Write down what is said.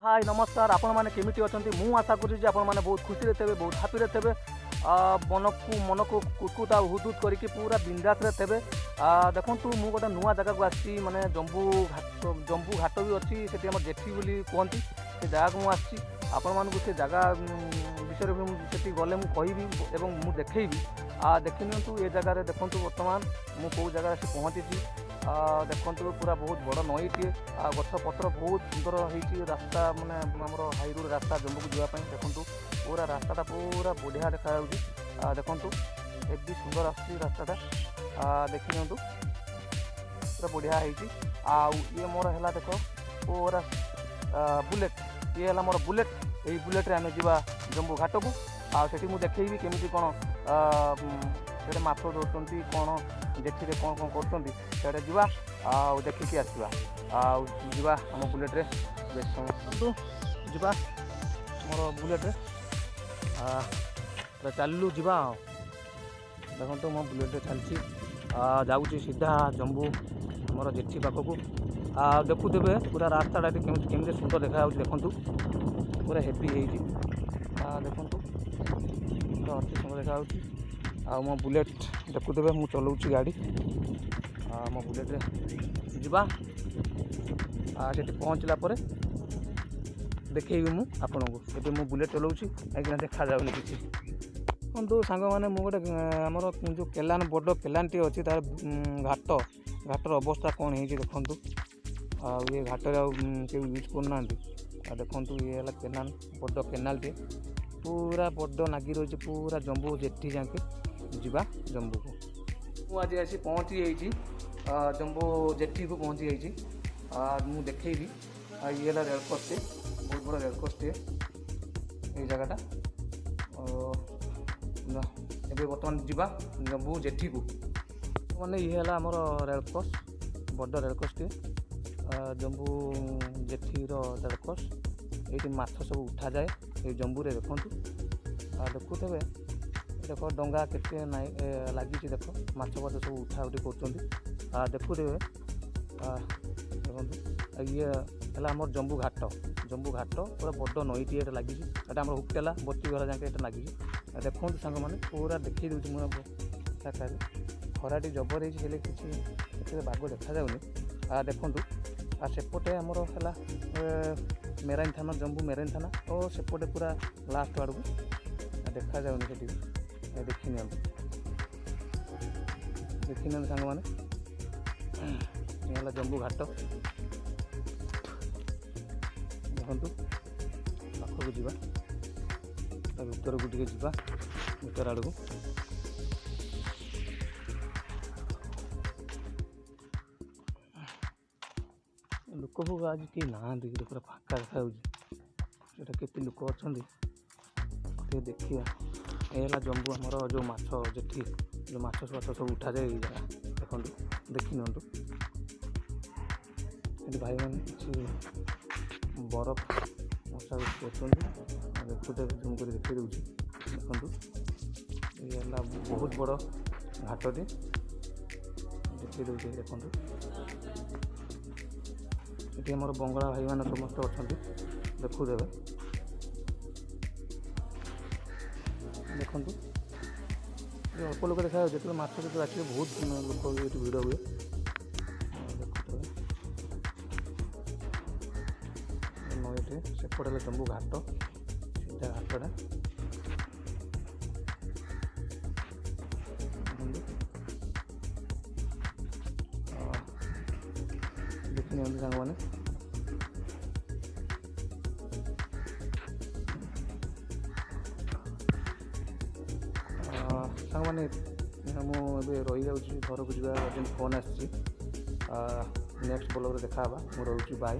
हाय नमस्कार आपण मैंने केमिटी अच्छा मुझे आशा करुँच आप बहुत खुशी थे बहुत हापी थे मन को कुटकुट आ हुदुद करके पूरा बिंदास थे देखु मुझे गोटे नुआ जगह को आसी माने जंबू घाट भी अच्छी से जेठी बोली कहती से जगह को मुझे आपण मानक से जगह विषय से गले मुझे मुझे देखी देखी नियंतु ये जगह देखु बर्तमान मुझे जगह से पहुँची देखु पूरा बहुत बड़ नईटे गछ पत्र बहुत सुंदर होती रास्ता माने आमर हाई रोड रास्ता जम्मू को जावाई देखु पूरा रास्ता पूरा बढ़िया देखा देखु एक सुंदर आसूँ रास्ता देखी नियंतु पूरा बढ़िया होती ये मोर है देख पूरा बुलेट ये है मोर बुलेट यही बुलेट आम जा जम्बू घाट को आठी मुझे देखी केमी कौन से माछ धरती कौन जेठी कौन कौन कर देखिकी आसवा आवा आम बुलेट्रे जा मोर बुलेट्रे चलू जा देखो मो बुलेट्रे चलती जाऊँगी सीधा जम्बू मोर जेठी पाखक देखुवे पूरा रास्ता केमी सुंदर देखा देखु पूरा हेवी देखु पूरा अति सुंदर देखा मो बुलेट देखुवे मुझे चलाऊँगी गाड़ी मो बुलेट्रे जा पहुँचला देखी मुझे मुझे मो बुलेट चलाऊँगी कहीं देखा जाऊनी कि देखो सांग मैंने मुझे आमर जो केलान बड़ केलान टी अच्छी तार घाटर अवस्था कौन है देखु ये घाटे यूज करना देखु ये है केनाल बड़ केनाल टे पूरा बड़ नागी रही पूरा जम्बू जेठी जाके जा जम्बू को मुझे आज पहुँची जाइए जम्बू जेठी को पहुँची जाइए मुझे देखी ये रेलक्रॉस टे बहुत बड़ा रेलक्रॉस टे ये जगहटा ए बर्तमान जा जम्बू जेठी को मैंने ये है आमर रेलक्रॉस बड़ रेलक्रॉस टे जम्बू जेठी रेलक्रॉस ये माछ सब उठा जाए ये जम्बू रे देखु देखुवे देख डंगा के लगी देख माछ फाछ सब उठा उठी कर देखुवे देखो ये है आम जम्बू घाट पूरा बड़ नईटी ये लगी आम हुकटेला बती घर जाके लगी देखो सांग मैंने पूरा देखी दूसरी मुझे खरा टी जबर है किसी बाग देखा जाऊनी देखु सेपटे आमर है मेराइन थाना जम्बू मेराइन थाना और सेपटे पूरा लास्ट आड़ को देखा जाऊनी से देखी नि सांग मैंने ये जम्बू घाट देखु पाखक जा भर को जा भर आड़ को लोक फोक आज कहीं ना पूरा फाँका देखा के लोक अच्छा देखिए ये जम्बू आमर जो माछ जेठी जो माछ फाछ सब उठा जाए ये जगह देखो देखी नियंतु ये भाई मैंने किसी बरफ मशा कर देखुते जूम कर देखी दूसरी देखु ये बहुत बड़ घाटे देखी दूसरी देखु ये आमर बंगला भाई मैंने समस्त अच्छा देखुदे देखु अल्प लोक देखा जो माछ जो आसे बहुत लोक ये भिड़ हुए देखुए नईटे सेपटे जम्बू घाट सीधा घाटटा देखी नि सांग मैंने सांग मैंने मुझे रही जाऊँगी घर को जा फोन आसी नेक्स्ट ब्लॉग देखा मुझे बाय।